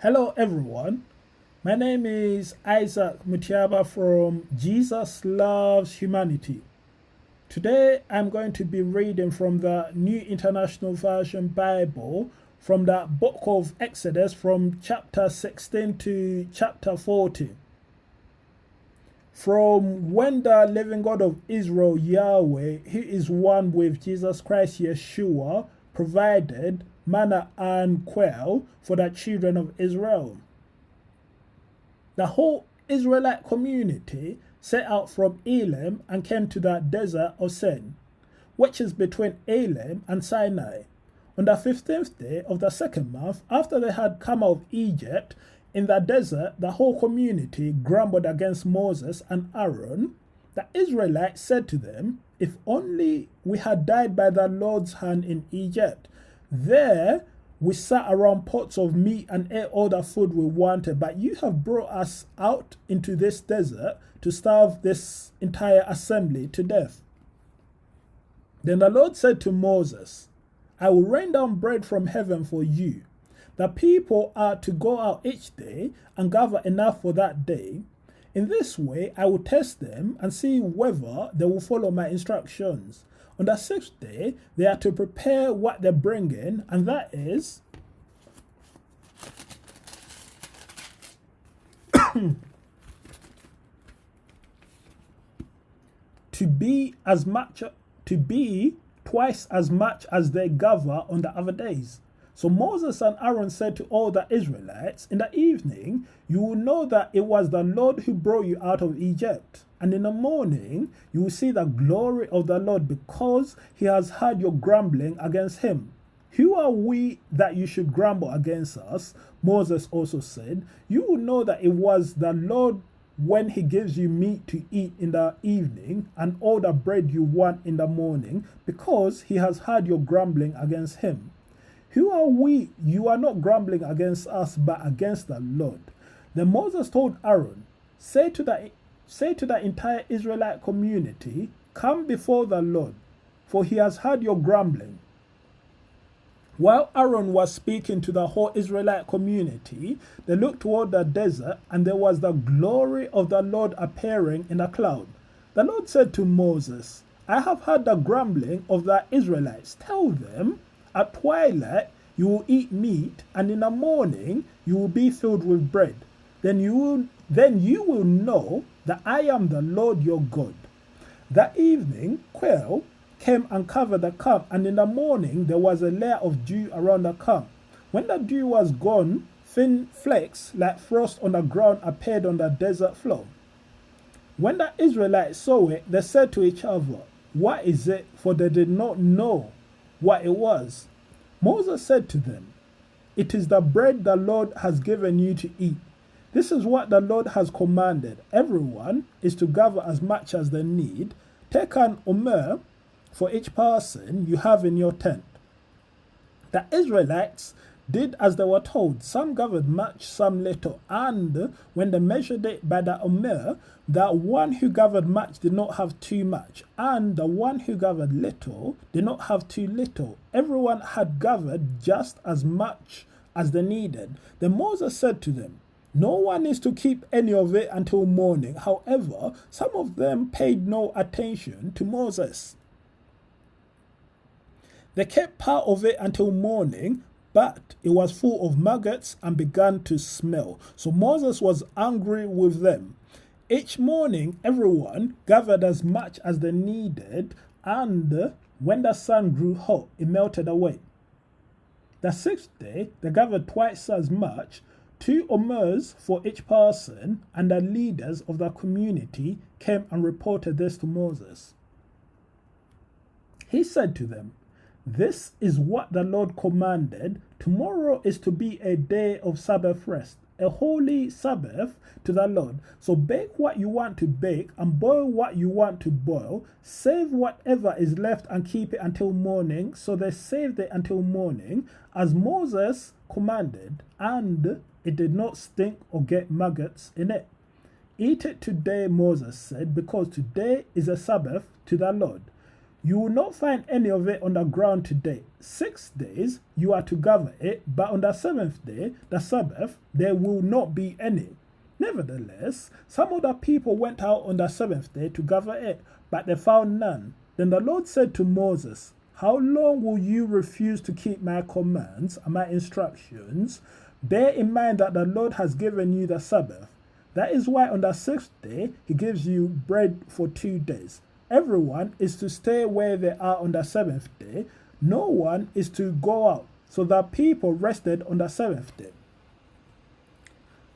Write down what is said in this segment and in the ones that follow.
Hello everyone, my name is Isaac Mutiaba from Jesus Loves Humanity. Today I'm going to be reading from the New International Version Bible from the book of Exodus from chapter 16 to chapter 40. From when the living God of Israel, Yahweh, who is one with Jesus Christ, Yeshua, provided manna and quail for the children of Israel. The whole Israelite community set out from Elim and came to the desert of Sin, which is between Elim and Sinai. On the 15th day of the second month, after they had come out of Egypt, in the desert, the whole community grumbled against Moses and Aaron. The Israelites said to them, "If only we had died by the Lord's hand in Egypt. There we sat around pots of meat and ate all the food we wanted, but you have brought us out into this desert to starve this entire assembly to death." Then the Lord said to Moses, "I will rain down bread from heaven for you. The people are to go out each day and gather enough for that day. In this way I will test them and see whether they will follow my instructions. On the sixth day they are to prepare what they bring in, and that is to be twice as much as they gather on the other days." So Moses and Aaron said to all the Israelites, "In the evening you will know that it was the Lord who brought you out of Egypt. And in the morning you will see the glory of the Lord, because he has heard your grumbling against him. Who are we that you should grumble against us?" Moses also said, "You will know that it was the Lord when he gives you meat to eat in the evening and all the bread you want in the morning, because he has heard your grumbling against him. Who are we? You are not grumbling against us, but against the Lord." Then Moses told Aaron, Say to the entire Israelite community, "Come before the Lord, for he has heard your grumbling." While Aaron was speaking to the whole Israelite community, they looked toward the desert, and there was the glory of the Lord appearing in a cloud. The Lord said to Moses, "I have heard the grumbling of the Israelites. Tell them, at twilight you will eat meat, and in the morning you will be filled with bread. Then you will know that I am the Lord your God." That evening quail came and covered the camp, and in the morning there was a layer of dew around the camp. When the dew was gone, thin flakes like frost on the ground appeared on the desert floor. When the Israelites saw it, they said to each other, "What is it?" For they did not know what it was. Moses said to them, "It is the bread the Lord has given you to eat. This is what the Lord has commanded. Everyone is to gather as much as they need. Take an omer for each person you have in your tent." The Israelites did as they were told. Some gathered much, some little, and when they measured it by the omer, the one who gathered much did not have too much, and the one who gathered little did not have too little. Everyone had gathered just as much as they needed. Then Moses said to them, "No one is to keep any of it until morning." However, some of them paid no attention to Moses. They kept part of it until morning, but it was full of maggots and began to smell. So Moses was angry with them. Each morning, everyone gathered as much as they needed, and when the sun grew hot, it melted away. The sixth day, they gathered twice as much, 2 omers for each person, and the leaders of the community came and reported this to Moses. He said to them, "This is what the Lord commanded. Tomorrow is to be a day of Sabbath rest, a holy Sabbath to the Lord. So bake what you want to bake and boil what you want to boil. Save whatever is left and keep it until morning." So they saved it until morning, as Moses commanded, and it did not stink or get maggots in it. "Eat it today," Moses said, "because today is a Sabbath to the Lord. You will not find any of it on the ground today. 6 days you are to gather it, but on the 7th day, the Sabbath, there will not be any. Nevertheless, some of the people went out on the 7th day to gather it, but they found none. Then the Lord said to Moses, how long will you refuse to keep my commands and my instructions? Bear in mind that the Lord has given you the Sabbath. That is why on the 6th day he gives you bread for 2 days. Everyone is to stay where they are on the 7th day. No one is to go out. So the people rested on the 7th day.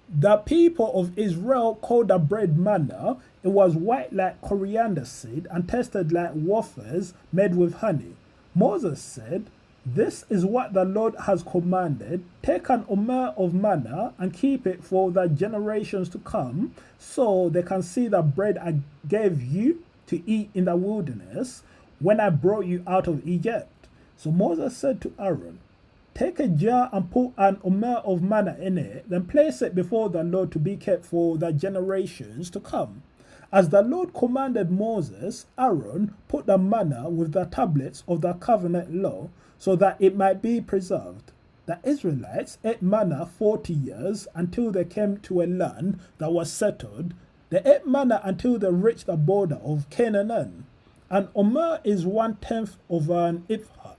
The people of Israel called the bread manna. It was white like coriander seed and tasted like wafers made with honey. Moses said, this is what the Lord has commanded. Take an omer of manna and keep it for the generations to come, so they can see the bread I gave you to eat in the wilderness when I brought you out of Egypt. So Moses said to Aaron, take a jar and put an omer of manna in it, then place it before the Lord to be kept for the generations to come. As the Lord commanded Moses, Aaron put the manna with the tablets of the covenant law so that it might be preserved. The Israelites ate manna 40 years until they came to a land that was settled. They ate manna until they reached the border of Canaan. An omer is 1/10 of an ephah.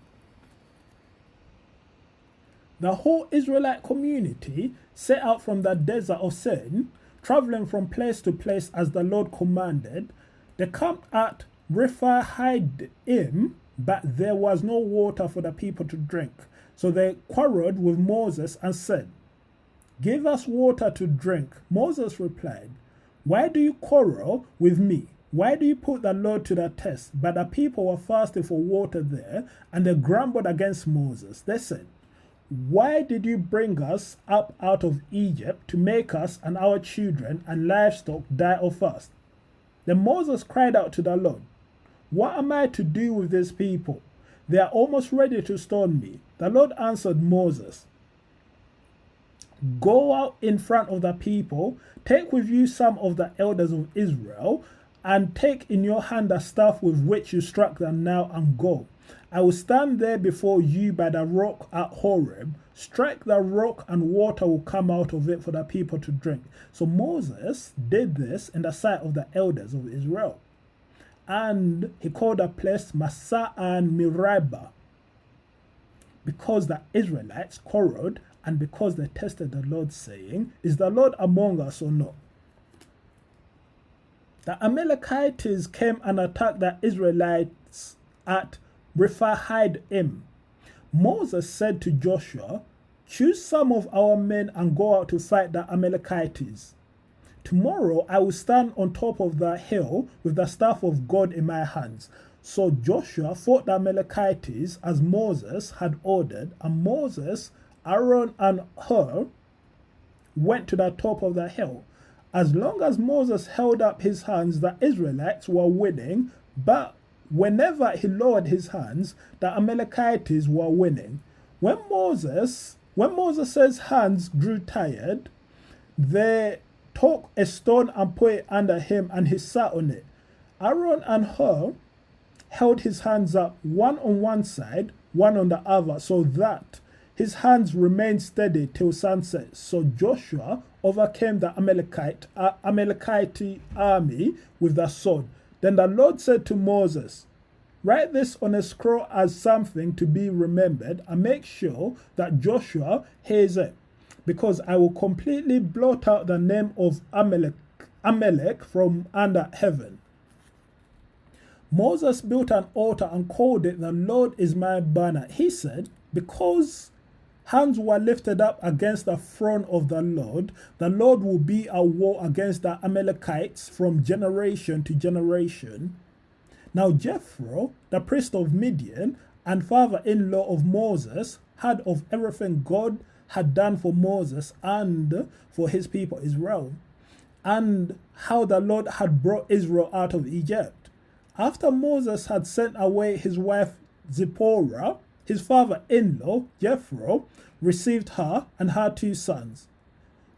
The whole Israelite community set out from the desert of Sin, traveling from place to place as the Lord commanded. They camped at Rephaim, but there was no water for the people to drink. So they quarreled with Moses and said, give us water to drink. Moses replied, why do you quarrel with me? Why do you put the Lord to the test? But the people were thirsty for water there, and they grumbled against Moses. They said, why did you bring us up out of Egypt to make us and our children and livestock die of thirst? Then Moses cried out to the Lord, what am I to do with these people? They are almost ready to stone me. The Lord answered Moses, go out in front of the people, take with you some of the elders of Israel, and take in your hand the staff with which you struck them now, and go. I will stand there before you by the rock at Horeb. Strike the rock and water will come out of it for the people to drink. So Moses did this in the sight of the elders of Israel. And he called the place Massah and Meribah, because the Israelites quarreled and because they tested the Lord, saying, is the Lord among us or not? The Amalekites came and attacked the Israelites at Rephaim. Moses said to Joshua, choose some of our men and go out to fight the Amalekites. Tomorrow I will stand on top of the hill with the staff of God in my hands. So Joshua fought the Amalekites as Moses had ordered, and Moses, Aaron, and Hur went to the top of the hill. As long as Moses held up his hands, the Israelites were winning, but whenever he lowered his hands, the Amalekites were winning. When Moses' hands grew tired, they took a stone and put it under him, and he sat on it. Aaron and Hur held his hands up, one on one side, one on the other, so that his hands remained steady till sunset. So Joshua overcame the Amalekite army with the sword. Then the Lord said to Moses, write this on a scroll as something to be remembered, and make sure that Joshua hears it, because I will completely blot out the name of Amalek from under heaven. Moses built an altar and called it, the Lord is my banner. He said, because hands were lifted up against the throne of the Lord will be a war against the Amalekites from generation to generation. Now Jethro, the priest of Midian and father-in-law of Moses, heard of everything God had done for Moses and for his people Israel, and how the Lord had brought Israel out of Egypt. After Moses had sent away his wife Zipporah, his father-in-law Jethro received her and her 2 sons.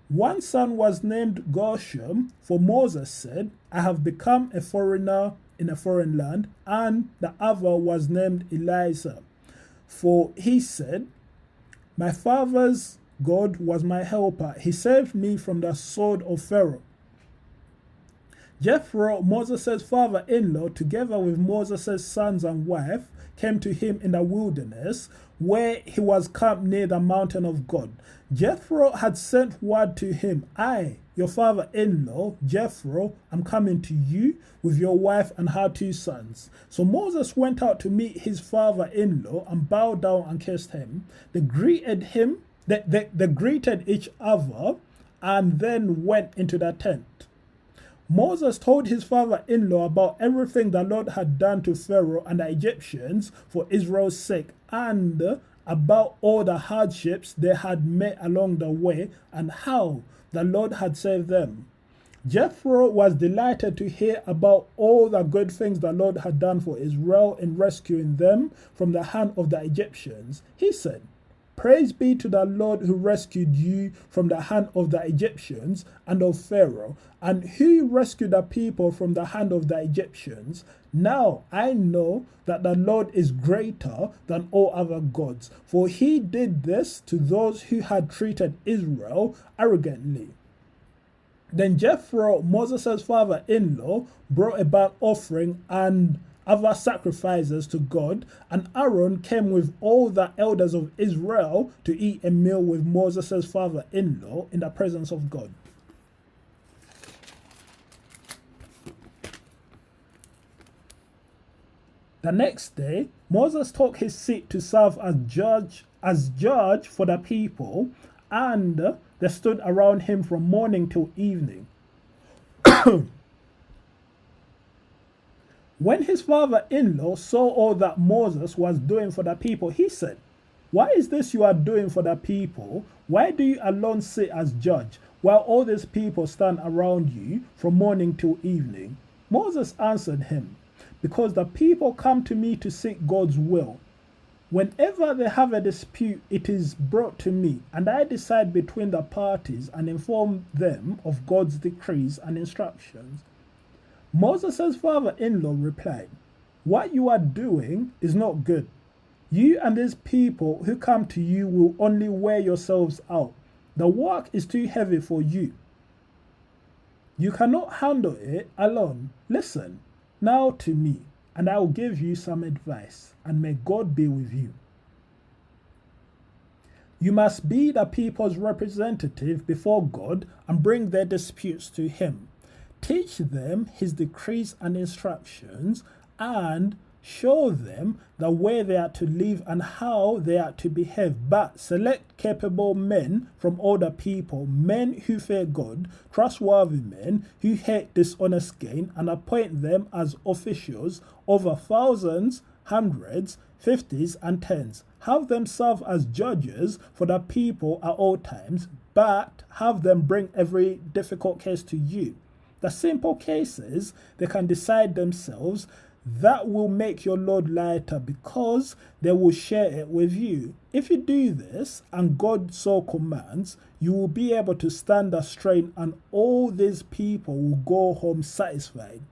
One son was named Gershom, for Moses said, I have become a foreigner in a foreign land, and the other was named Eliezer. For he said, my father's God was my helper. He saved me from the sword of Pharaoh. Jethro, Moses' father-in-law, together with Moses' sons and wife, came to him in the wilderness, where he was camped near the mountain of God. Jethro had sent word to him, I, your father-in-law, Jethro, am coming to you with your wife and her 2 sons. So Moses went out to meet his father-in-law and bowed down and kissed him. They greeted each other and then went into the tent. Moses told his father-in-law about everything the Lord had done to Pharaoh and the Egyptians for Israel's sake, and about all the hardships they had met along the way and how the Lord had saved them. Jethro was delighted to hear about all the good things the Lord had done for Israel in rescuing them from the hand of the Egyptians. He said, praise be to the Lord who rescued you from the hand of the Egyptians and of Pharaoh, and who rescued the people from the hand of the Egyptians. Now I know that the Lord is greater than all other gods, for he did this to those who had treated Israel arrogantly. Then Jethro, Moses' father-in-law, brought a burnt offering and other sacrifices to God, and Aaron came with all the elders of Israel to eat a meal with Moses' father-in-law in the presence of God. The next day, Moses took his seat to serve as judge for the people, and they stood around him from morning till evening. When his father-in-law saw all that Moses was doing for the people, he said, why is this you are doing for the people? Why do you alone sit as judge, while all these people stand around you from morning till evening? Moses answered him, because the people come to me to seek God's will. Whenever they have a dispute, it is brought to me, and I decide between the parties and inform them of God's decrees and instructions. Moses' father-in-law replied, what you are doing is not good. You and these people who come to you will only wear yourselves out. The work is too heavy for you. You cannot handle it alone. Listen now to me, and I will give you some advice, and may God be with you. You must be the people's representative before God and bring their disputes to him. Teach them his decrees and instructions, and show them the way they are to live and how they are to behave. But select capable men from all the people, men who fear God, trustworthy men who hate dishonest gain, and appoint them as officials over thousands, hundreds, fifties, and tens. Have them serve as judges for the people at all times, but have them bring every difficult case to you. The simple cases they can decide themselves. That will make your load lighter because they will share it with you. If you do this, and God so commands, you will be able to stand the strain, and all these people will go home satisfied.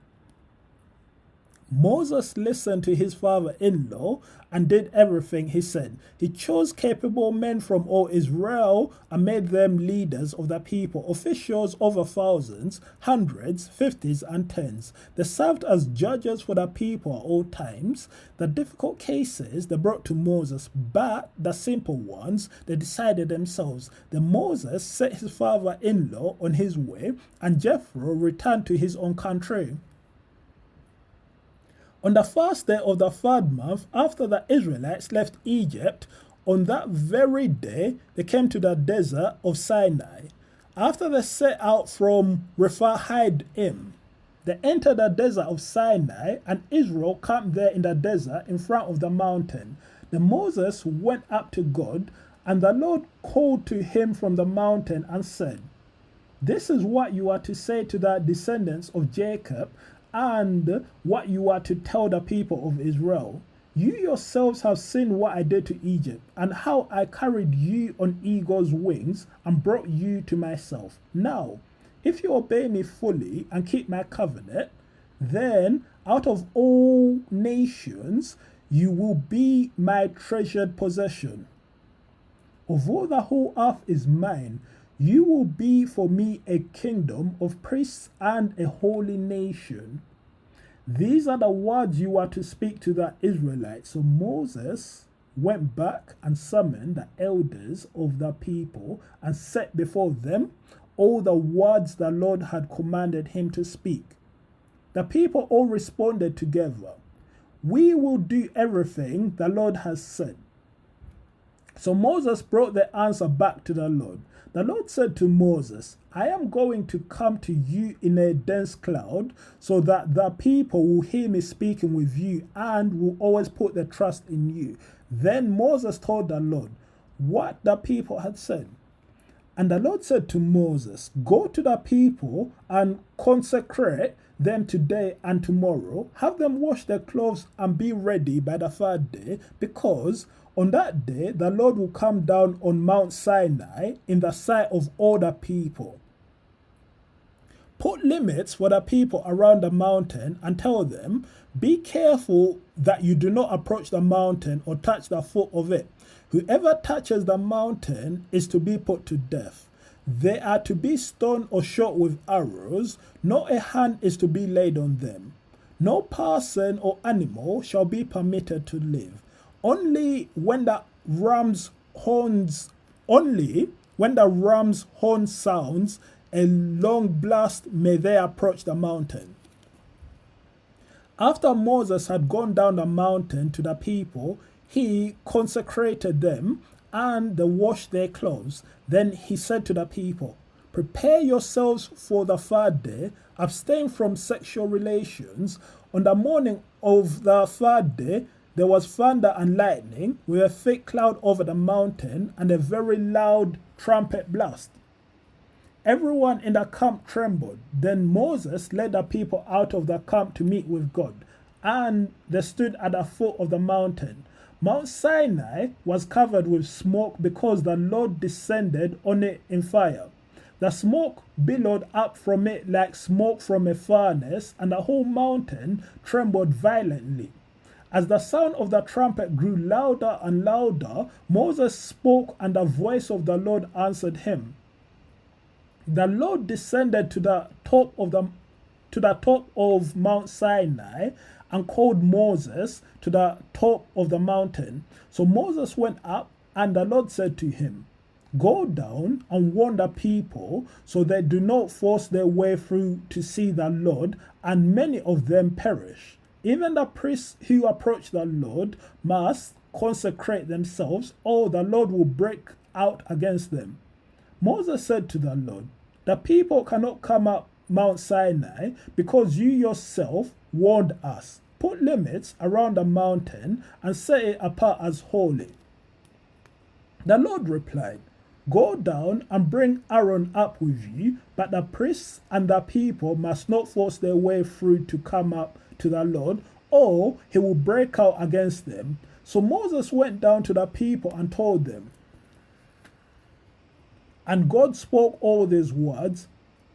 Moses listened to his father-in-law and did everything he said. He chose capable men from all Israel and made them leaders of the people, officials over thousands, hundreds, fifties, and tens. They served as judges for the people at all times. The difficult cases they brought to Moses, but the simple ones they decided themselves. Then Moses set his father-in-law on his way, and Jethro returned to his own country. On the first day of the 3rd month, after the Israelites left Egypt, on that very day they came to the desert of Sinai. After they set out from Rephaim, they entered the desert of Sinai, and Israel camped there in the desert in front of the mountain. Then Moses went up to God, and the Lord called to him from the mountain and said, "This is what you are to say to the descendants of Jacob, and what you are to tell the people of Israel. You yourselves have seen what I did to Egypt, and how I carried you on eagle's wings and brought you to myself. Now, if you obey me fully and keep my covenant, Then out of all nations you will be my treasured possession. Although the whole earth is mine, you will be for me a kingdom of priests and a holy nation. These are the words you are to speak to the Israelites. So Moses went back and summoned the elders of the people and set before them all the words the Lord had commanded him to speak. The people all responded together, "We will do everything the Lord has said." So Moses brought the answer back to the Lord. The Lord said to Moses, "I am going to come to you in a dense cloud so that the people will hear me speaking with you and will always put their trust in you." Then Moses told the Lord what the people had said. And the Lord said to Moses, "Go to the people and consecrate them today and tomorrow. Have them wash their clothes and be ready by the third day, because on that day the Lord will come down on Mount Sinai in the sight of all the people. Put limits for the people around the mountain and tell them, be careful that you do not approach the mountain or touch the foot of it. Whoever touches the mountain is to be put to death. They are to be stoned or shot with arrows. Not a hand is to be laid on them. No person or animal shall be permitted to live. Only when the ram's horn sounds a long blast may they approach the mountain." After Moses had gone down the mountain to the people, he consecrated them and they washed their clothes. Then he said to the people, "Prepare yourselves for the third day, abstain from sexual relations." On the morning of the third day, there was thunder and lightning with a thick cloud over the mountain and a very loud trumpet blast. Everyone in the camp trembled. Then Moses led the people out of the camp to meet with God, and they stood at the foot of the mountain. Mount Sinai was covered with smoke because the Lord descended on it in fire. The smoke billowed up from it like smoke from a furnace, and the whole mountain trembled violently. As the sound of the trumpet grew louder and louder, Moses spoke, and the voice of the Lord answered him. The Lord descended to the top of Mount Sinai and called Moses to the top of the mountain. So Moses went up, and the Lord said to him, "Go down and warn the people so they do not force their way through to see the Lord, and many of them perish. Even the priests who approach the Lord must consecrate themselves, or the Lord will break out against them." Moses said to the Lord, "The people cannot come up Mount Sinai because you yourself warned us. Put limits around the mountain and set it apart as holy." The Lord replied, "Go down and bring Aaron up with you, but the priests and the people must not force their way through to come up to the Lord, or he will break out against them." So Moses went down to the people and told them. And God spoke all these words,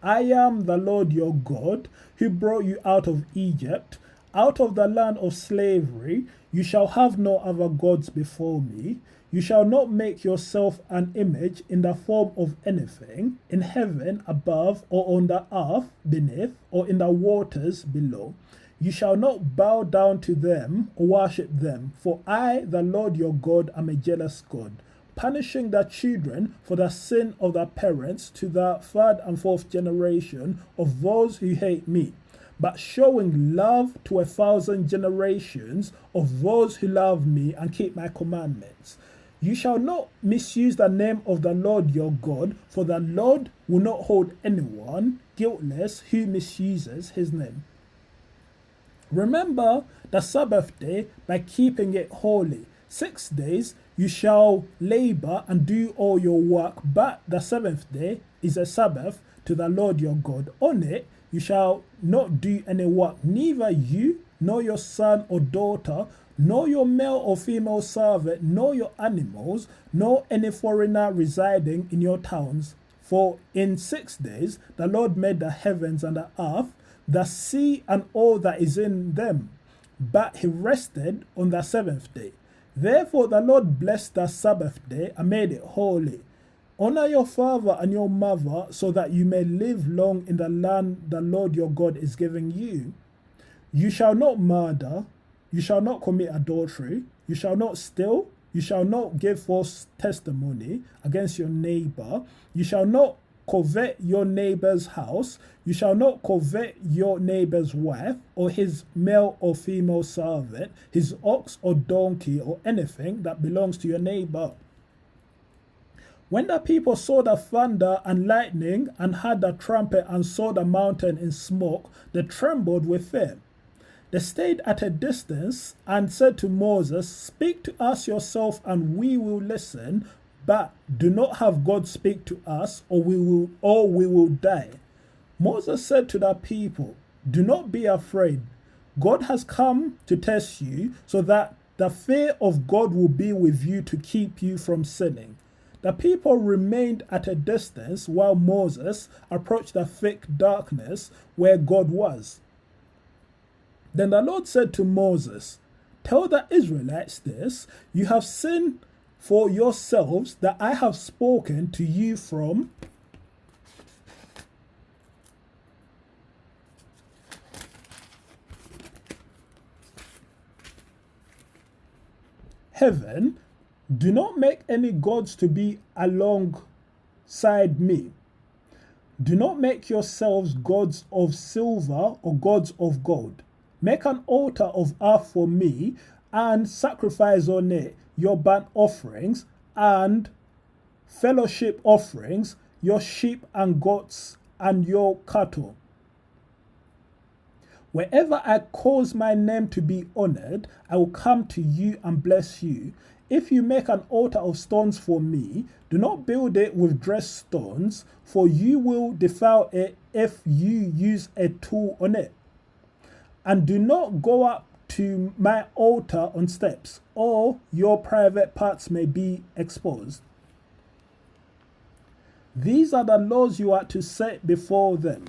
"I am the Lord your God, who brought you out of Egypt, out of the land of slavery. You shall have no other gods before me. You shall not make yourself an image in the form of anything, in heaven above, or on the earth beneath, or in the waters below. You shall not bow down to them or worship them, for I, the Lord your God, am a jealous God, punishing the children for the sin of the parents to the third and fourth generation of those who hate me, but showing love to 1,000 generations of those who love me and keep my commandments. You shall not misuse the name of the Lord your God, for the Lord will not hold anyone guiltless who misuses his name. Remember the Sabbath day by keeping it holy. 6 days you shall labor and do all your work, but the seventh day is a Sabbath to the Lord your God. On it you shall not do any work, neither you, nor your son or daughter, nor your male or female servant, nor your animals, nor any foreigner residing in your towns. For in 6 days the Lord made the heavens and the earth, the sea and all that is in them. But he rested on the seventh day. Therefore the Lord blessed the Sabbath day and made it holy. Honor your father and your mother, so that you may live long in the land the Lord your God is giving you. You shall not murder, you shall not commit adultery, you shall not steal, you shall not give false testimony against your neighbor, you shall not covet your neighbor's house, you shall not covet your neighbor's wife, or his male or female servant, his ox or donkey, or anything that belongs to your neighbor. When the people saw the thunder and lightning, and heard the trumpet, and saw the mountain in smoke, they trembled with fear. They stayed at a distance and said to Moses, "Speak to us yourself, and we will listen, but do not have God speak to us, or we will die." Moses said to the people, "Do not be afraid. God has come to test you, so that the fear of God will be with you to keep you from sinning." The people remained at a distance while Moses approached the thick darkness where God was. Then the Lord said to Moses, "Tell the Israelites this, you have sinned for yourselves, that I have spoken to you from heaven. Do not make any gods to be alongside me. Do not make yourselves gods of silver or gods of gold. Make an altar of earth for me, and sacrifice on it your burnt offerings and fellowship offerings, your sheep and goats and your cattle. Wherever I cause my name to be honored, I will come to you and bless you. If you make an altar of stones for me, do not build it with dressed stones, for you will defile it if you use a tool on it. And do not go up to my altar on steps, or your private parts may be exposed. These are the laws you are to set before them.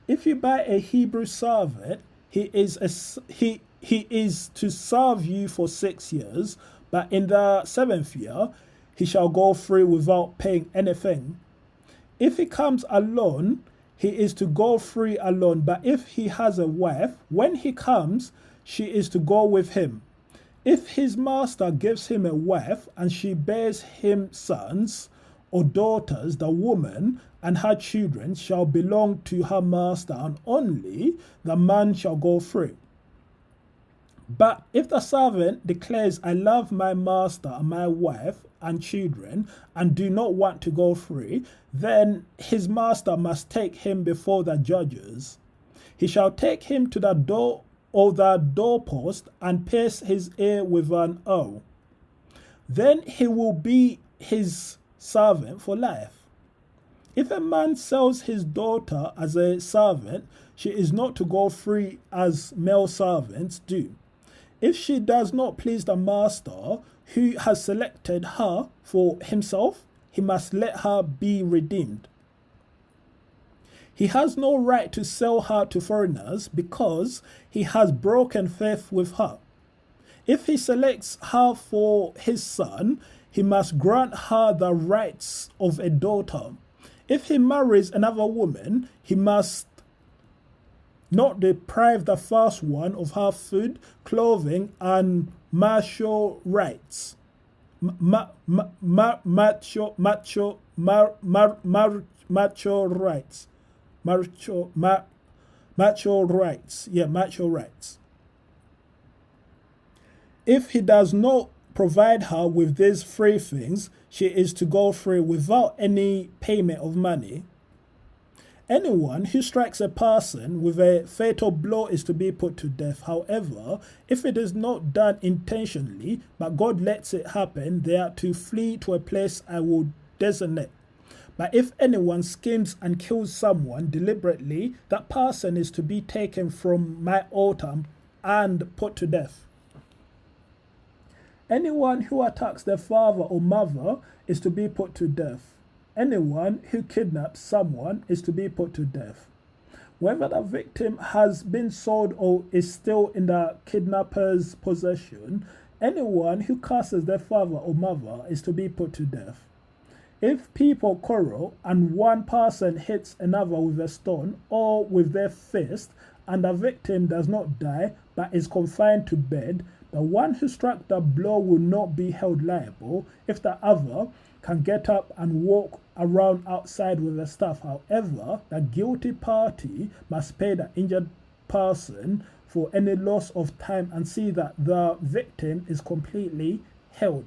If you buy a Hebrew servant, he is to serve you for 6 years, but in the 7th year he shall go free without paying anything. If he comes alone, he is to go free alone, but if he has a wife, when he comes, she is to go with him. If his master gives him a wife, and she bears him sons or daughters, the woman and her children shall belong to her master, and only the man shall go free. But if the servant declares, "I love my master and my wife and children," and do not want to go free, then his master must take him before the judges. He shall take him to the door or the doorpost and pierce his ear with an awl. Then he will be his servant for life. If a man sells his daughter as a servant, she is not to go free as male servants do. If she does not please the master who has selected her for himself, he must let her be redeemed. He has no right to sell her to foreigners, because he has broken faith with her. If he selects her for his son, he must grant her the rights of a daughter. If he marries another woman, he must not deprive the first one of her food, clothing, and marital rights. Marital rights. Marital rights. If he does not provide her with these three things, she is to go free without any payment of money. Anyone who strikes a person with a fatal blow is to be put to death. However, if it is not done intentionally, but God lets it happen, they are to flee to a place I will designate. But if anyone schemes and kills someone deliberately, that person is to be taken from my altar and put to death. Anyone who attacks their father or mother is to be put to death. Anyone who kidnaps someone is to be put to death. Whether the victim has been sold or is still in the kidnapper's possession, anyone who curses their father or mother is to be put to death. If people quarrel and one person hits another with a stone or with their fist, and the victim does not die but is confined to bed, the one who struck the blow will not be held liable if the other can get up and walk around outside with the staff. However, the guilty party must pay the injured person for any loss of time and see that the victim is completely held.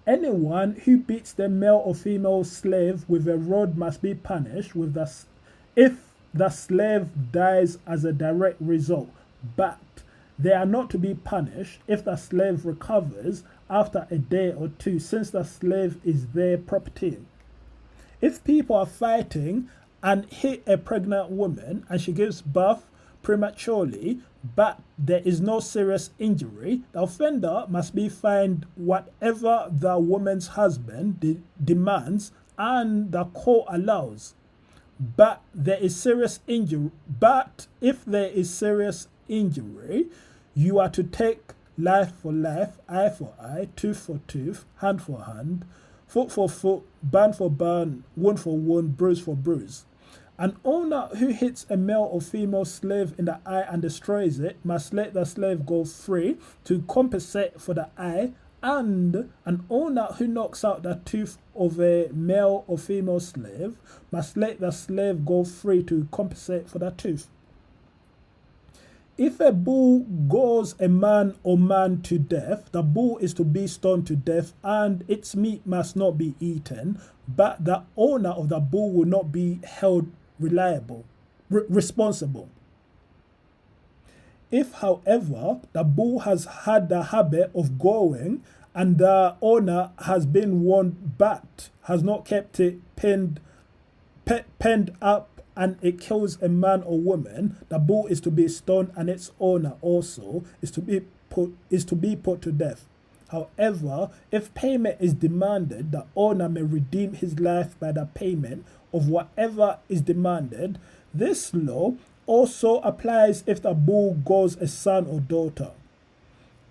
Anyone who beats the male or female slave with a rod must be punished with if the slave dies as a direct result, but they are not to be punished if the slave recovers after a day or two, since the slave is their property. If people are fighting and hit a pregnant woman and she gives birth prematurely, but there is no serious injury, the offender must be fined whatever the woman's husband demands and the court allows. But if there is serious injury, you are to take life for life, eye for eye, tooth for tooth, hand for hand, foot for foot, burn for burn, wound for wound, bruise for bruise. An owner who hits a male or female slave in the eye and destroys it must let the slave go free to compensate for the eye, and an owner who knocks out the tooth of a male or female slave must let the slave go free to compensate for the tooth. If a bull gores a man or man to death, the bull is to be stoned to death and its meat must not be eaten, but the owner of the bull will not be held responsible. If, however, the bull has had the habit of going and the owner has been warned but has not kept it penned up and it kills a man or woman, the bull is to be stoned and its owner also is to be put to death. However, if payment is demanded, the owner may redeem his life by the payment of whatever is demanded. This law also applies if the bull gores a son or daughter.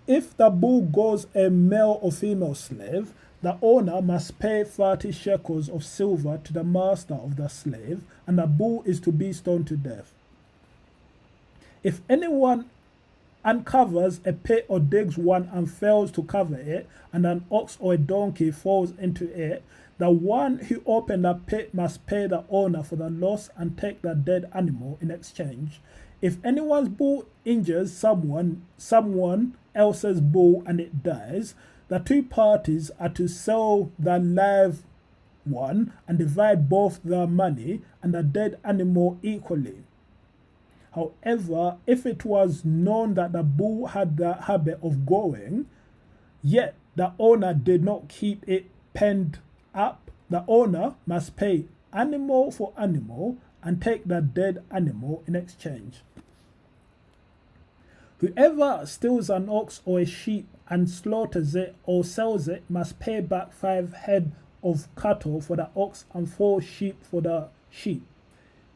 If the bull gores a male or female slave, the owner must pay 30 shekels of silver to the master of the slave, and the bull is to be stoned to death. If anyone uncovers a pit or digs one and fails to cover it, and an ox or a donkey falls into it, the one who opened the pit must pay the owner for the loss and take the dead animal in exchange. If anyone's bull injures someone else's bull and it dies, the two parties are to sell the live one and divide both the money and the dead animal equally. However, if it was known that the bull had the habit of going, yet the owner did not keep it penned up, the owner must pay animal for animal and take the dead animal in exchange. Whoever steals an ox or a sheep and slaughters it or sells it must pay back 5 head of cattle for the ox and 4 sheep for the sheep.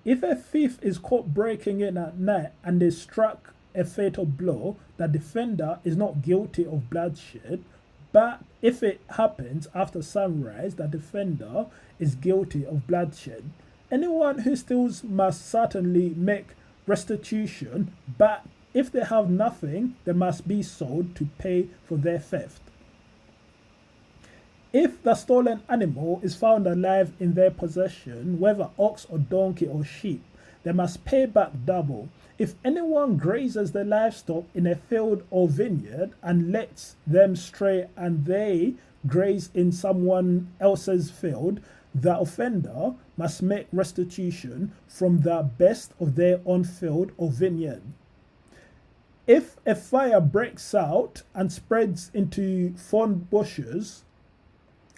If a thief is caught breaking in at night and is struck a fatal blow, the defender is not guilty of bloodshed, but if it happens after sunrise, the defender is guilty of bloodshed. Anyone who steals must certainly make restitution, but if they have nothing, they must be sold to pay for their theft. If the stolen animal is found alive in their possession, whether ox or donkey or sheep, they must pay back double. If anyone grazes the livestock in a field or vineyard and lets them stray and they graze in someone else's field, the offender must make restitution from the best of their own field or vineyard. If a fire breaks out and spreads into thorn bushes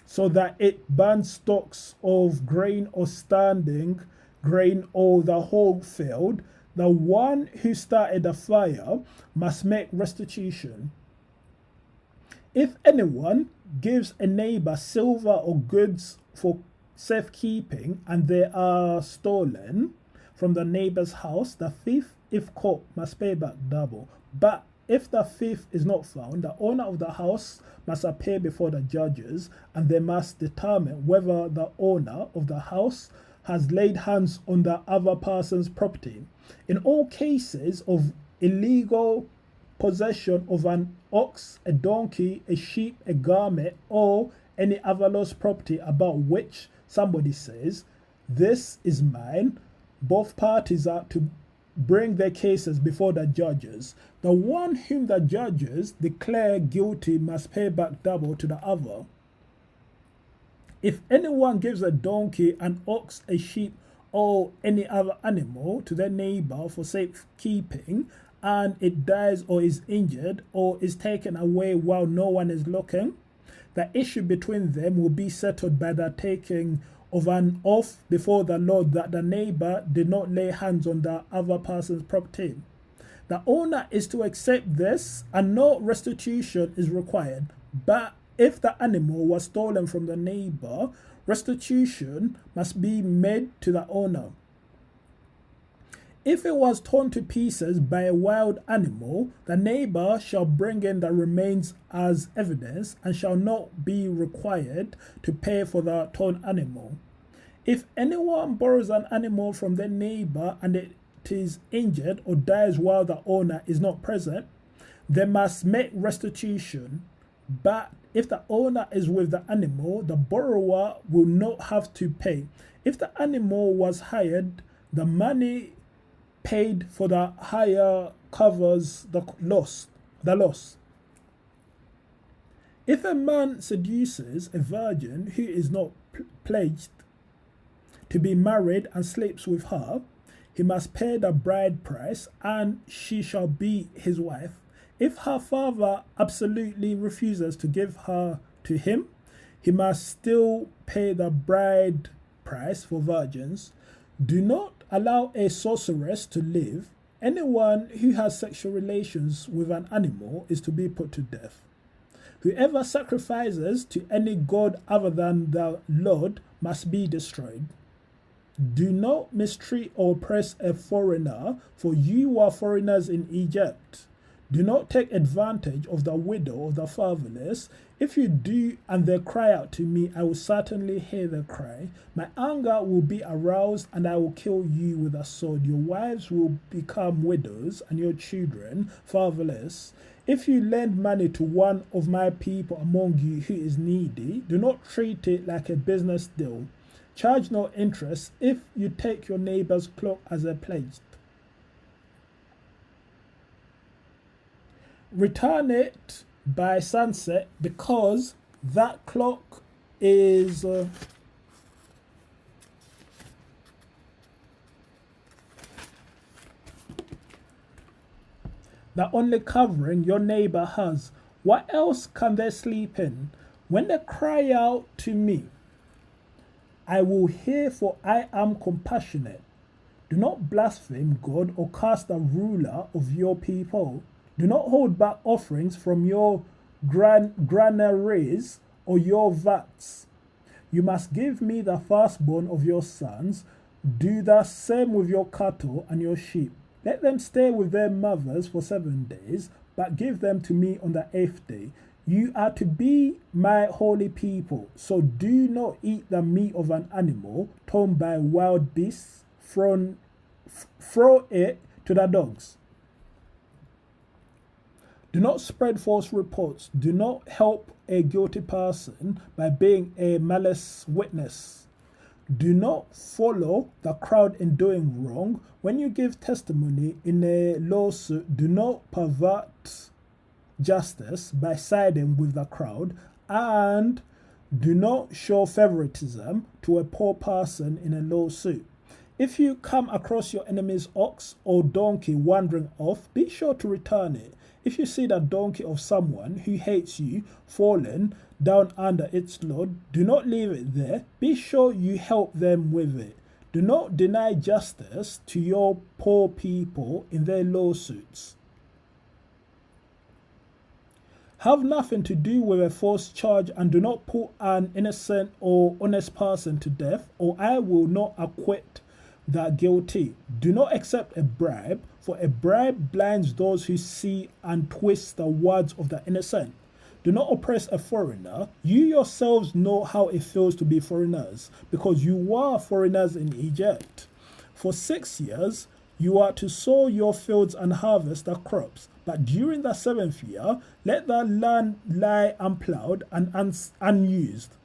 so that it burns stalks of grain or standing grain or the whole field, the one who started the fire must make restitution. If anyone gives a neighbor silver or goods for safekeeping and they are stolen, from the neighbor's house, the thief, if caught, must pay back double. But if the thief is not found, the owner of the house must appear before the judges, and they must determine whether the owner of the house has laid hands on the other person's property. In all cases of illegal possession of an ox, a donkey, a sheep, a garment, or any other lost property about which somebody says, "This is mine," both parties are to bring their cases before the judges. The one whom the judges declare guilty must pay back double to the other. If anyone gives a donkey, an ox, a sheep, or any other animal to their neighbor for safekeeping, and it dies or is injured or is taken away while no one is looking, the issue between them will be settled by the taking of an oath before the Lord that the neighbor did not lay hands on the other person's property. The owner is to accept this, and no restitution is required. But if the animal was stolen from the neighbor, restitution must be made to the owner. If it was torn to pieces by a wild animal, the neighbor shall bring in the remains as evidence and shall not be required to pay for the torn animal. If anyone borrows an animal from their neighbor and it is injured or dies while the owner is not present, they must make restitution. But if the owner is with the animal, the borrower will not have to pay. If the animal was hired, the money paid for the hire covers the loss. If a man seduces a virgin who is not pledged to be married and sleeps with her, he must pay the bride price, and she shall be his wife. If her father absolutely refuses to give her to him, he must still pay the bride price for virgins. Do not allow a sorceress to live. Anyone who has sexual relations with an animal is to be put to death. Whoever sacrifices to any god other than the Lord must be destroyed. Do not mistreat or oppress a foreigner, for you were foreigners in Egypt. Do not take advantage of the widow or the fatherless. If you do and they cry out to me, I will certainly hear their cry. My anger will be aroused and I will kill you with a sword. Your wives will become widows and your children fatherless. If you lend money to one of my people among you who is needy, do not treat it like a business deal. Charge no interest if you take your neighbor's cloak as a pledge. Return it by sunset, because that clock is the only covering your neighbor has. What else can they sleep in? When they cry out to me, I will hear, for I am compassionate. Do not blaspheme God or curse the ruler of your people. Do not hold back offerings from your granaries or your vats. You must give me the firstborn of your sons. Do the same with your cattle and your sheep. Let them stay with their mothers for 7 days, but give them to me on the 8th day. You are to be my holy people, so do not eat the meat of an animal torn by wild beasts. Throw it to the dogs. Do not spread false reports. Do not help a guilty person by being a malicious witness. Do not follow the crowd in doing wrong. When you give testimony in a lawsuit, do not pervert justice by siding with the crowd, and do not show favoritism to a poor person in a lawsuit. If you come across your enemy's ox or donkey wandering off, be sure to return it. If you see the donkey of someone who hates you fallen down under its load, do not leave it there. Be sure you help them with it. Do not deny justice to your poor people in their lawsuits. Have nothing to do with a false charge, and do not put an innocent or honest person to death, or I will not acquit the guilty. Do not accept a bribe, for a bribe blinds those who see and twist the words of the innocent. Do not oppress a foreigner. You yourselves know how it feels to be foreigners, because you were foreigners in Egypt. For 6 years, you are to sow your fields and harvest the crops. But during the 7th year, let the land lie unplowed and unused.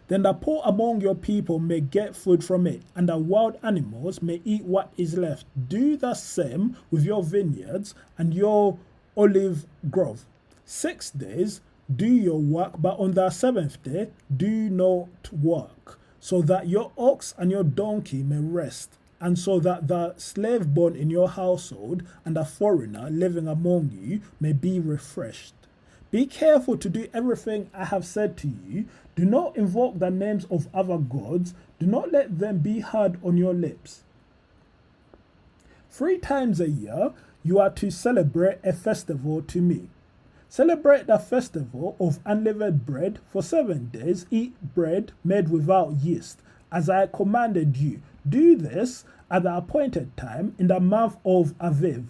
Then the poor among your people may get food from it, and the wild animals may eat what is left. Do the same with your vineyards and your olive grove. 6 days do your work, but on the 7th day do not work, so that your ox and your donkey may rest, and so that the slave born in your household and the foreigner living among you may be refreshed. Be careful to do everything I have said to you. Do not invoke the names of other gods. Do not let them be heard on your lips. 3 times a year you are to celebrate a festival to me. Celebrate the festival of unleavened bread for 7 days. Eat bread made without yeast, as I commanded you. Do this at the appointed time in the month of Aviv.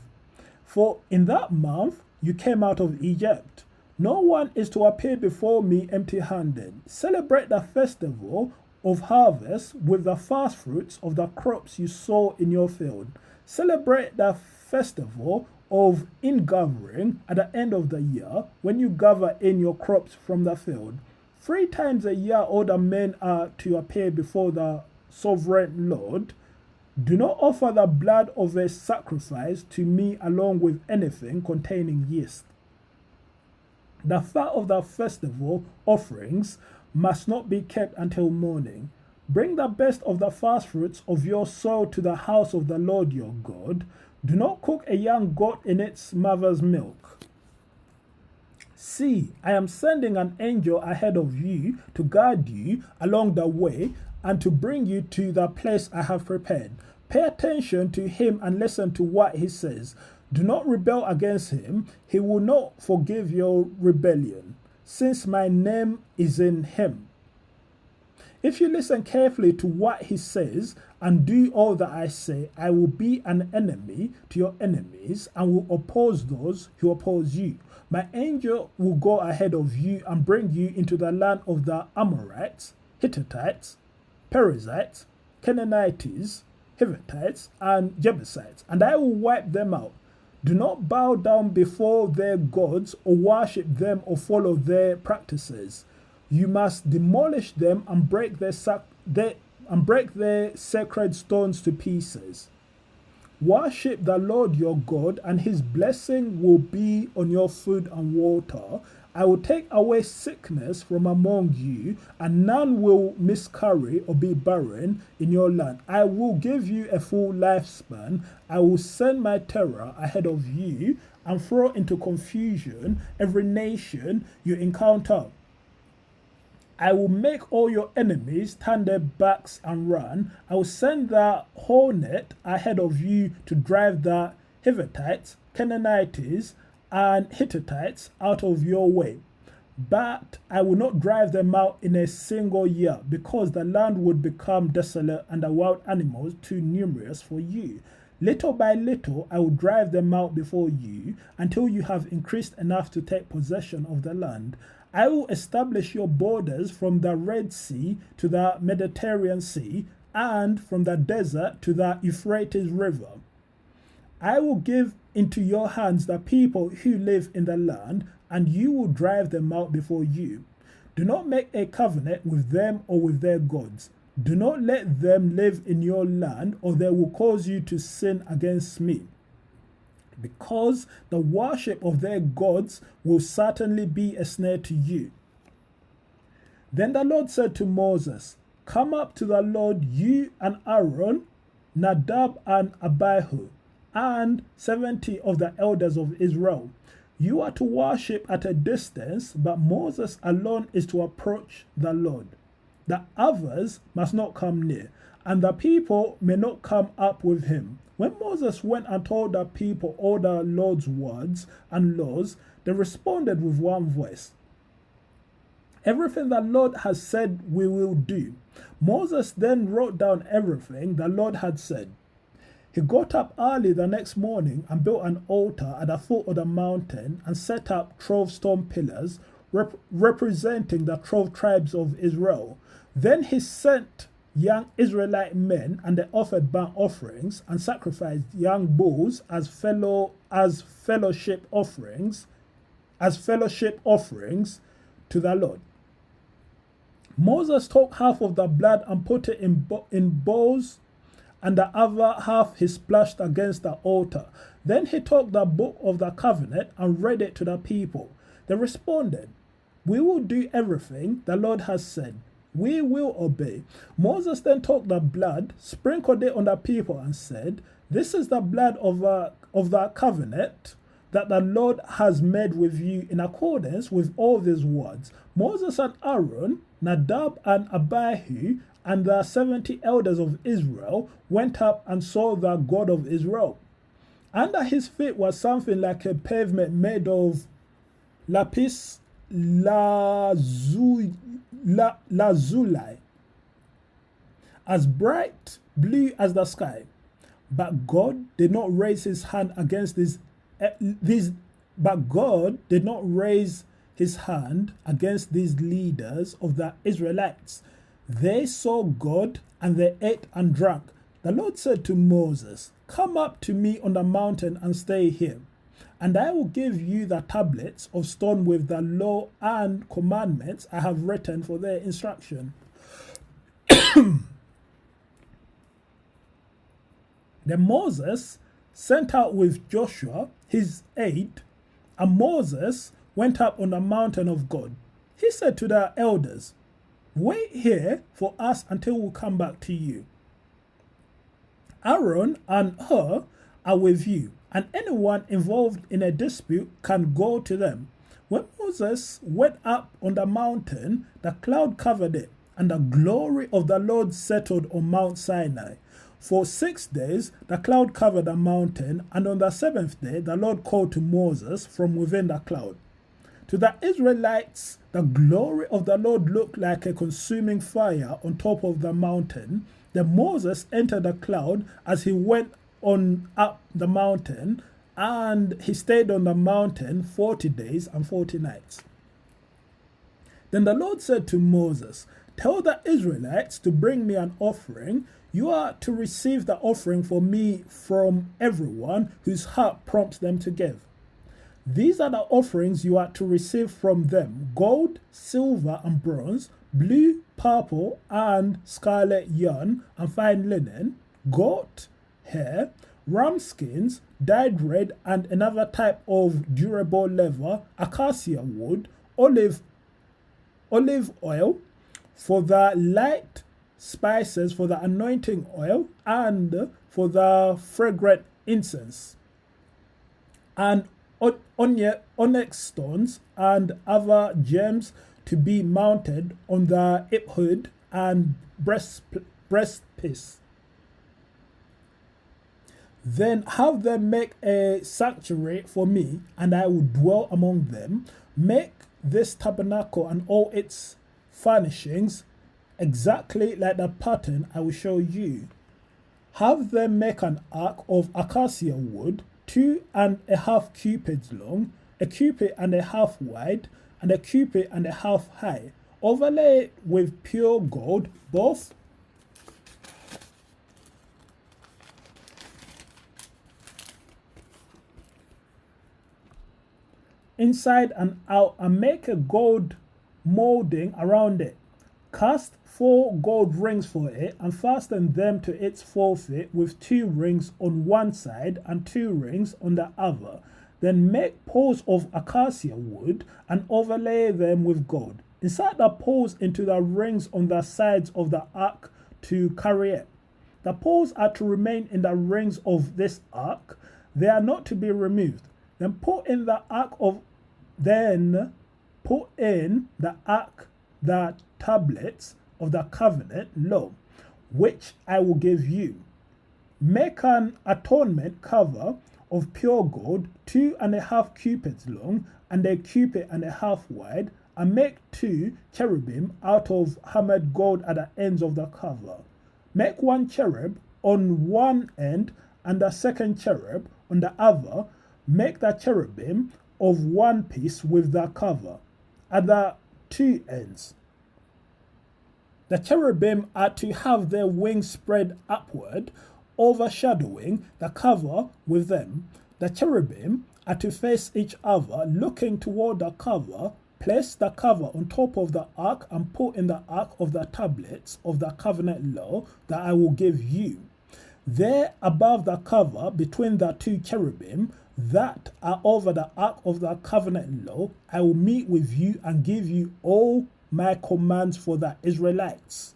For in that month you came out of Egypt. No one is to appear before me empty-handed. Celebrate the festival of harvest with the first fruits of the crops you sow in your field. Celebrate the festival of ingathering at the end of the year, when you gather in your crops from the field. 3 times a year all the men are to appear before the sovereign Lord. Do not offer the blood of a sacrifice to me along with anything containing yeast. The fat of the festival offerings must not be kept until morning. Bring the best of the first fruits of your soil to the house of the Lord your God. Do not cook a young goat in its mother's milk. See, I am sending an angel ahead of you to guard you along the way and to bring you to the place I have prepared. Pay attention to him and listen to what he says. Do not rebel against him. He will not forgive your rebellion, since my name is in him. If you listen carefully to what he says and do all that I say, I will be an enemy to your enemies and will oppose those who oppose you. My angel will go ahead of you and bring you into the land of the Amorites, Hittites, Perizzites, Canaanites, Hittites, and Jebusites, and I will wipe them out. Do not bow down before their gods or worship them or follow their practices. You must demolish them and break their sacred stones to pieces. Worship the Lord your God, and his blessing will be on your food and water. I will take away sickness from among you, and none will miscarry or be barren in your land. I will give you a full lifespan. I will send my terror ahead of you and throw into confusion every nation you encounter. I will make all your enemies turn their backs and run. I will send the hornet ahead of you to drive the Hittites, Canaanites, and Hittites out of your way. But I will not drive them out in a single year, because the land would become desolate and the wild animals too numerous for you. Little by little I will drive them out before you until you have increased enough to take possession of the land. I will establish your borders from the Red Sea to the Mediterranean Sea, and from the desert to the Euphrates River. I will give into your hands the people who live in the land, and you will drive them out before you. Do not make a covenant with them or with their gods. Do not let them live in your land, or they will cause you to sin against me, because the worship of their gods will certainly be a snare to you. Then the Lord said to Moses, Come up to the Lord, you and Aaron, Nadab and Abihu, and 70 of the elders of Israel. You are to worship at a distance, but Moses alone is to approach the Lord. The others must not come near, and the people may not come up with him. When Moses went and told the people all the Lord's words and laws, they responded with one voice, everything the Lord has said we will do. Moses then wrote down everything the Lord had said. He got up early the next morning and built an altar at the foot of the mountain and set up 12 stone pillars representing the 12 tribes of Israel. Then he sent young Israelite men, and they offered burnt offerings and sacrificed young bulls as fellowship offerings to the Lord. Moses took half of the blood and put it in bowls, and the other half he splashed against the altar. Then he took the book of the covenant and read it to the people. They responded, "We will do everything the Lord has said. We will obey." Moses then took the blood, sprinkled it on the people, and said, "This is the blood of the covenant that the Lord has made with you in accordance with all these words." Moses and Aaron, Nadab and Abihu, and the 70 elders of Israel went up and saw the God of Israel. Under his feet was something like a pavement made of lapis lazuli, as bright blue as the sky. But God did not raise his hand against these leaders of the Israelites. They saw God and they ate and drank. The Lord said to Moses, "Come up to me on the mountain and stay here, and I will give you the tablets of stone with the law and commandments I have written for their instruction." Then Moses sent out with Joshua, his aide, and Moses went up on the mountain of God. He said to the elders, "Wait here for us until we come back to you. Aaron and Hur are with you, and anyone involved in a dispute can go to them." When Moses went up on the mountain, the cloud covered it, and the glory of the Lord settled on Mount Sinai. For 6 days the cloud covered the mountain, and on the 7th day the Lord called to Moses from within the cloud. To the Israelites, the glory of the Lord looked like a consuming fire on top of the mountain. Then Moses entered the cloud as he went on up the mountain, and he stayed on the mountain 40 days and 40 nights. Then the Lord said to Moses, "Tell the Israelites to bring me an offering. You are to receive the offering for me from everyone whose heart prompts them to give. These are the offerings you are to receive from them: gold, silver, and bronze, blue, purple, and scarlet yarn, and fine linen, goat hair, ram skins, dyed red, and another type of durable leather, acacia wood, olive oil for the light spices, for the anointing oil, and for the fragrant incense, and onyx stones and other gems to be mounted on the ephod and breastpiece. Then have them make a sanctuary for me, and I will dwell among them. Make this tabernacle and all its furnishings exactly like the pattern I will show you. Have them make an ark of acacia wood, 2.5 cubits long, a cubit and a half wide, and a cubit and a half high. Overlay it with pure gold, both inside and out, and make a gold molding around it. Cast 4 gold rings for it, and fasten them to its forefeet with 2 rings on one side and 2 rings on the other. Then make poles of acacia wood and overlay them with gold. Insert the poles into the rings on the sides of the ark to carry it. The poles are to remain in the rings of this ark; they are not to be removed. Then put in the ark the tablets of the covenant law, which I will give you. Make an atonement cover of pure gold, 2.5 cubits long and a cubit and a half wide, and make 2 cherubim out of hammered gold at the ends of the cover. Make 1 cherub on one end and the second cherub on the other. Make the cherubim of one piece with the cover at the 2 ends. The cherubim are to have their wings spread upward, overshadowing the cover with them. The cherubim are to face each other, looking toward the cover. Place the cover on top of the ark and put in the ark of the tablets of the covenant law that I will give you. There above the cover, between the 2 cherubim that are over the ark of the covenant law, I will meet with you and give you all my commands for the Israelites.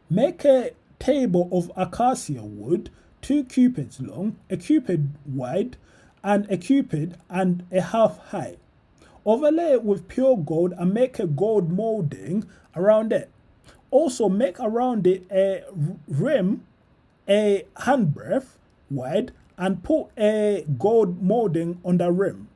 Make a table of acacia wood, 2 cubits long, a cubit wide, and a cubit and a half high. Overlay it with pure gold and make a gold molding around it. Also make around it a rim a handbreadth wide and put a gold molding on the rim.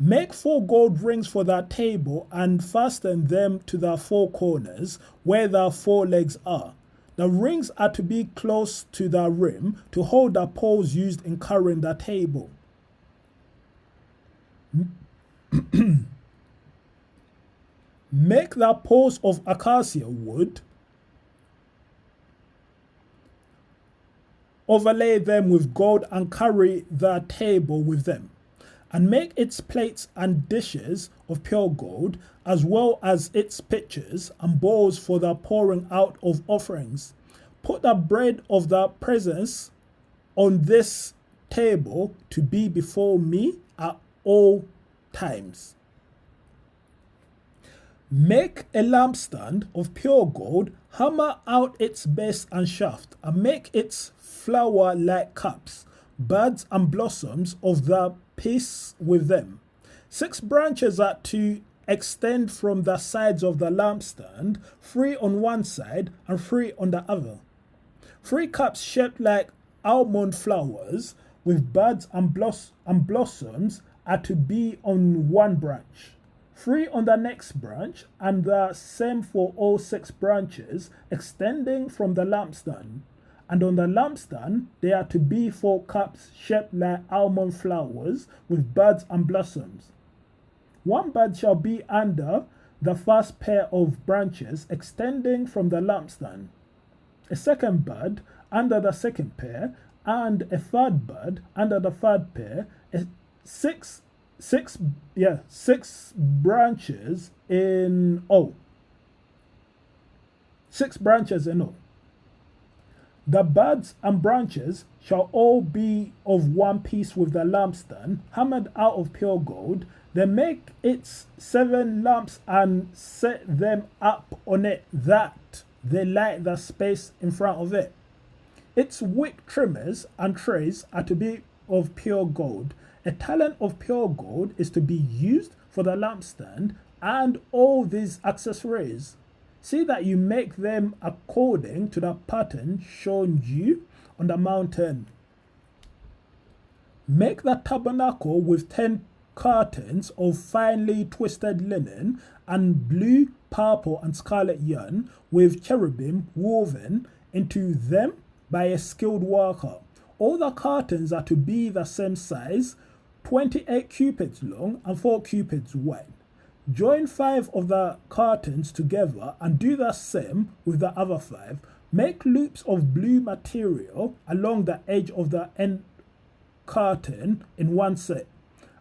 Make 4 gold rings for that table and fasten them to the 4 corners where the 4 legs are. The rings are to be close to the rim to hold the poles used in carrying the table. Make the poles of acacia wood. Overlay them with gold and carry the table with them. And make its plates and dishes of pure gold, as well as its pitchers and bowls for the pouring out of offerings. Put the bread of the presence on this table to be before me at all times. Make a lampstand of pure gold, hammer out its base and shaft, and make its flower-like cups, buds and blossoms of the piece with them. 6 branches are to extend from the sides of the lampstand, 3 on one side and 3 on the other. 3 cups shaped like almond flowers with buds and blossoms are to be on one branch. 3 on the next branch, and the same for all 6 branches extending from the lampstand. And on the lampstand there are to be 4 cups shaped like almond flowers with buds and blossoms. 1 bud shall be under the first pair of branches extending from the lampstand, a second bud under the second pair, and a third bud under the third pair, 6 branches in all. 6 branches in all. The buds and branches shall all be of one piece with the lampstand, hammered out of pure gold. Then make its 7 lamps and set them up on it, that they light the space in front of it. Its wick trimmers and trays are to be of pure gold. A talent of pure gold is to be used for the lampstand and all these accessories. See that you make them according to the pattern shown you on the mountain. Make the tabernacle with 10 curtains of finely twisted linen and blue, purple, and scarlet yarn, with cherubim woven into them by a skilled worker. All the curtains are to be the same size, 28 cubits long and 4 cubits wide. Join 5 of the curtains together and do the same with the other 5. Make loops of blue material along the edge of the end curtain in one set,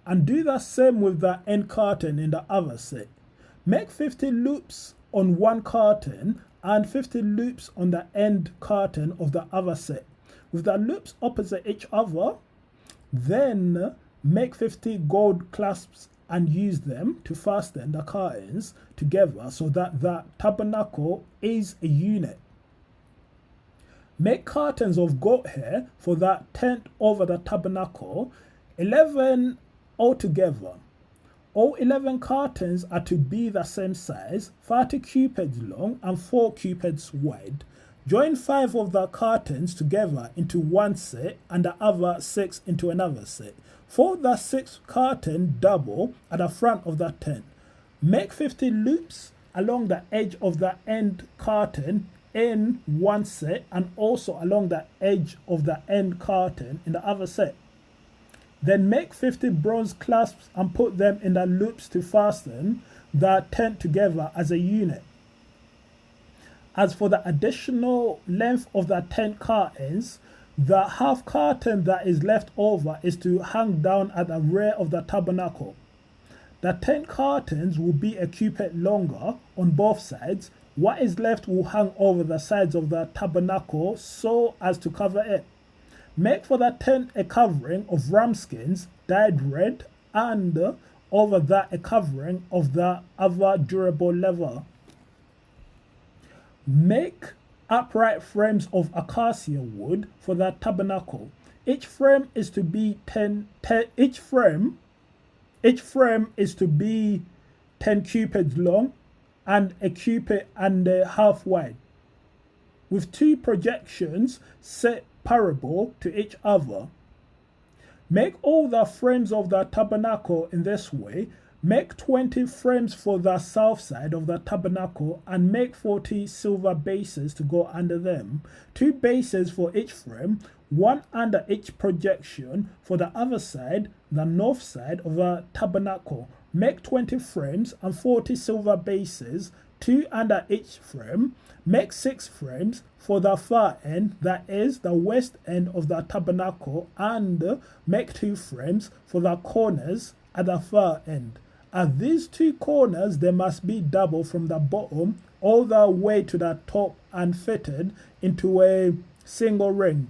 and do the same with the end curtain in the other set. Make 50 loops on one curtain and 50 loops on the end curtain of the other set, with the loops opposite each other. Then make 50 gold clasps and use them to fasten the curtains together so that the tabernacle is a unit. Make curtains of goat hair for the tent over the tabernacle, 11 altogether. All 11 curtains are to be the same size, 30 cubits long and 4 cubits wide. Join 5 of the curtains together into one set and the other 6 into another set. Fold the 6th curtain double at the front of the tent. Make 50 loops along the edge of the end curtain in one set and also along the edge of the end curtain in the other set. Then make 50 bronze clasps and put them in the loops to fasten the tent together as a unit. As for the additional length of the tent curtains, the half curtain that is left over is to hang down at the rear of the tabernacle. The tent curtains will be a cubit longer on both sides. What is left will hang over the sides of the tabernacle so as to cover it. Make for the tent a covering of ram skins dyed red, and over that a covering of the other durable leather. Make upright frames of acacia wood for the tabernacle. Each frame is to be 10 cubits long and a cubit and a half wide, with 2 projections set parallel to each other. Make all the frames of the tabernacle in this way. Make 20 frames for the south side of the tabernacle and make 40 silver bases to go under them, 2 bases for each frame, 1 under each projection for the other side, the north side of the tabernacle. Make 20 frames and 40 silver bases, 2 under each frame. Make 6 frames for the far end, that is the west end of the tabernacle, and make 2 frames for the corners at the far end. At these 2 corners they must be double from the bottom all the way to the top and fitted into a single ring.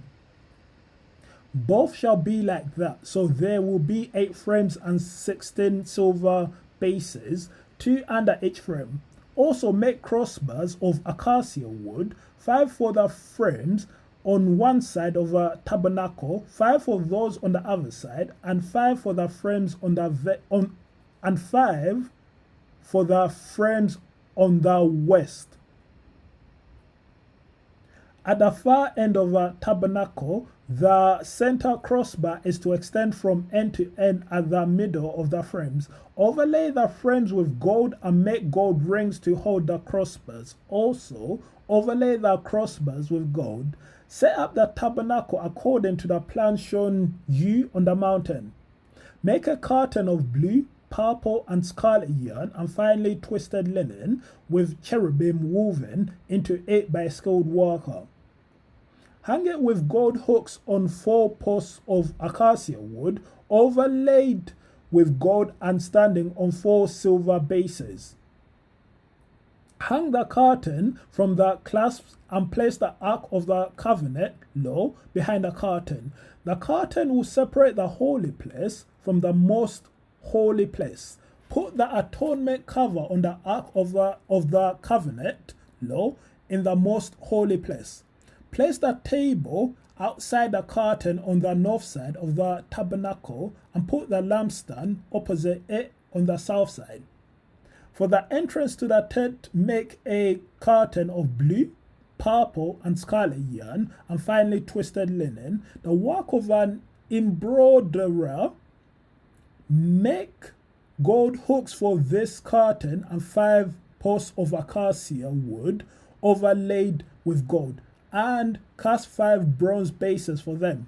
Both shall be like that, so there will be 8 frames and 16 silver bases, 2 under each frame. Also make crossbars of acacia wood, 5 for the frames on one side of a tabernacle, 5 for those on the other side, and 5 for the frames on and 5 for the frames on the west. At the far end of a tabernacle, the center crossbar is to extend from end to end at the middle of the frames. Overlay the frames with gold and make gold rings to hold the crossbars. Also, overlay the crossbars with gold. Set up the tabernacle according to the plan shown you on the mountain. Make a curtain of blue, purple, and scarlet yarn and finely twisted linen with cherubim woven into it by a skilled worker. Hang it with gold hooks on 4 posts of acacia wood, overlaid with gold and standing on 4 silver bases. Hang the curtain from the clasps and place the Ark of the Covenant low behind the curtain. The curtain will separate the holy place from the most holy place. Put the atonement cover on the Ark of the Covenant low in the most holy place. Place the table outside the curtain on the north side of the tabernacle and put the lampstand opposite it on the south side. For the entrance to the tent, make a curtain of blue, purple, and scarlet yarn and finely twisted linen, the work of an embroiderer. Make gold hooks for this curtain and 5 posts of acacia wood overlaid with gold, and cast 5 bronze bases for them.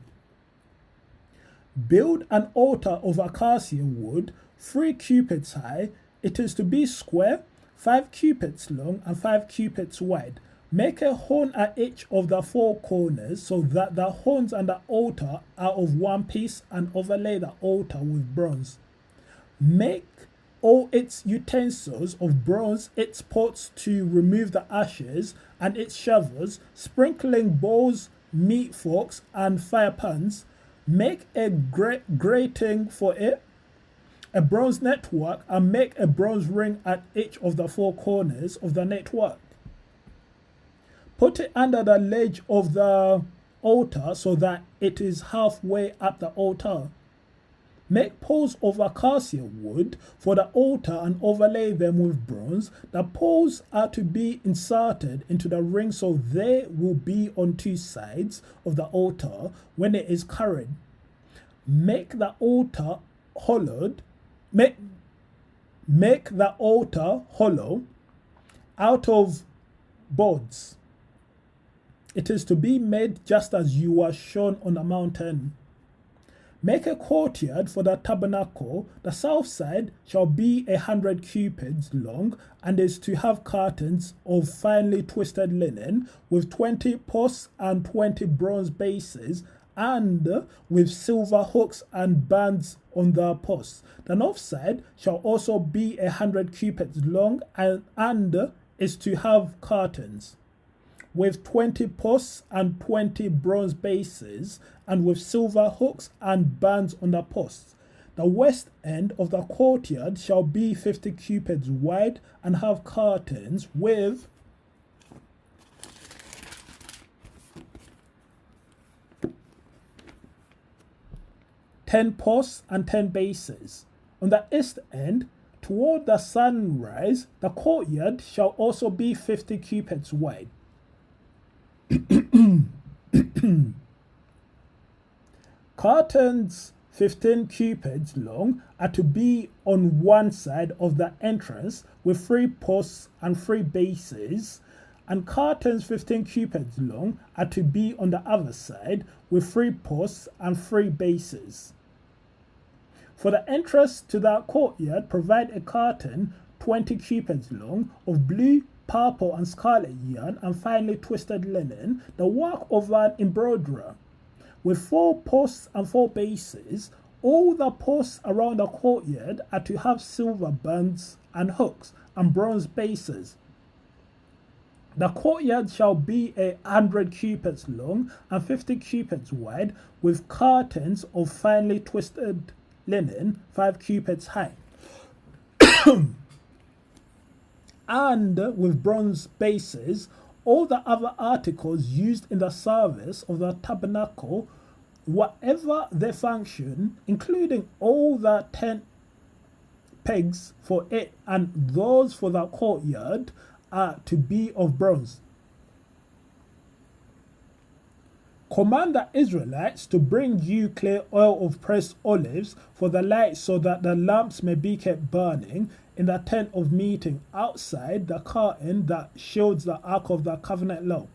Build an altar of acacia wood 3 cubits high. It is to be square, 5 cubits long and 5 cubits wide. Make a horn at each of the 4 corners so that the horns and the altar are of one piece, and overlay the altar with bronze. Make all its utensils of bronze, its pots to remove the ashes, and its shovels, sprinkling bowls, meat forks, and fire pans. Make a grating for it, a bronze network, and make a bronze ring at each of the 4 corners of the network. Put it under the ledge of the altar so that it is halfway up the altar. Make poles of acacia wood for the altar and overlay them with bronze. The poles are to be inserted into the ring, so they will be on two sides of the altar when it is carried. Make the altar hollowed. Make the altar hollow out of boards. It is to be made just as you were shown on the mountain. Make a courtyard for the tabernacle. The south side shall be 100 cubits long, and is to have curtains of finely twisted linen, with 20 posts and 20 bronze bases, and with silver hooks and bands on the posts. The north side shall also be 100 cubits long, and is to have curtains with 20 posts and 20 bronze bases, and with silver hooks and bands on the posts. The west end of the courtyard shall be 50 cubits wide, and have curtains with 10 posts and 10 bases. On the east end, toward the sunrise, the courtyard shall also be 50 cubits wide. Curtains 15 cubits long are to be on one side of the entrance, with 3 posts and 3 bases, and curtains 15 cubits long are to be on the other side, with 3 posts and 3 bases. For the entrance to the courtyard, provide a curtain 20 cubits long of blue, purple, and scarlet yarn, and finely twisted linen, the work of an embroiderer, with 4 posts and 4 bases. All the posts around the courtyard are to have silver bands and hooks and bronze bases. The courtyard shall be 100 cubits long and 50 cubits wide, with curtains of finely twisted linen 5 cubits high, and with bronze bases. All the other articles used in the service of the tabernacle, whatever their function, including all the 10 pegs for it and those for the courtyard, are to be of bronze. Command the Israelites to bring you clear oil of pressed olives for the light, so that the lamps may be kept burning in the tent of meeting outside the curtain that shields the ark of the covenant law.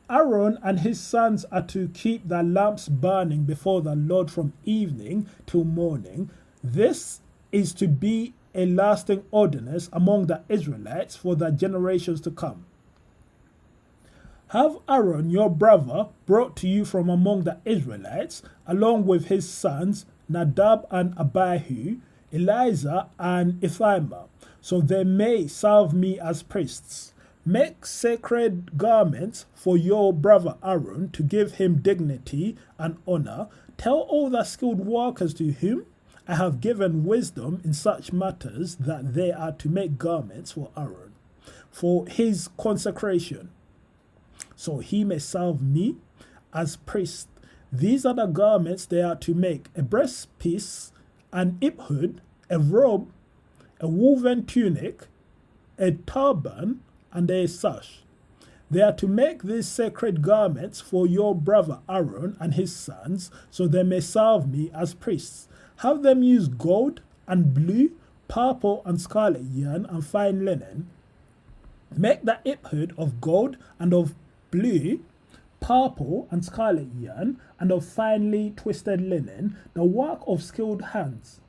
Aaron and his sons are to keep the lamps burning before the Lord from evening till morning. This is to be a lasting ordinance among the Israelites for the generations to come. Have Aaron your brother brought to you from among the Israelites, along with his sons Nadab and Abihu, Eleazar and Ithamar, so they may serve me as priests. Make sacred garments for your brother Aaron, to give him dignity and honor. Tell all the skilled workers to whom I have given wisdom in such matters that they are to make garments for Aaron for his consecration, so he may serve me as priest. These are the garments they are to make: a breastpiece, an ephod, a robe, a woven tunic, a turban, and a sash. They are to make these sacred garments for your brother Aaron and his sons, so they may serve me as priests. Have them use gold and blue, purple, and scarlet yarn and fine linen. Make the ephod of gold and of blue, purple, and scarlet yarn, and of finely twisted linen, the work of skilled hands.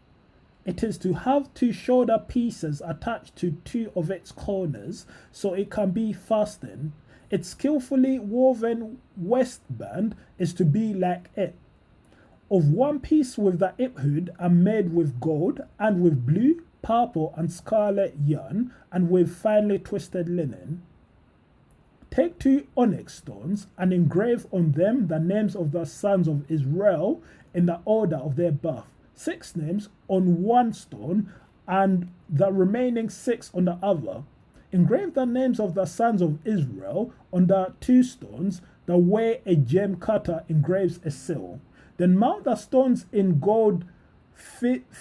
It is to have 2 shoulder pieces attached to 2 of its corners, so it can be fastened. Its skillfully woven waistband is to be like it, of one piece with the ephod, and made with gold, and with blue, purple, and scarlet yarn, and with finely twisted linen. Take 2 onyx stones and engrave on them the names of the sons of Israel in the order of their birth, 6 names on one stone, and the remaining 6 on the other. Engrave the names of the sons of Israel on the 2 stones, the way a gem cutter engraves a seal. Then mount the stones in gold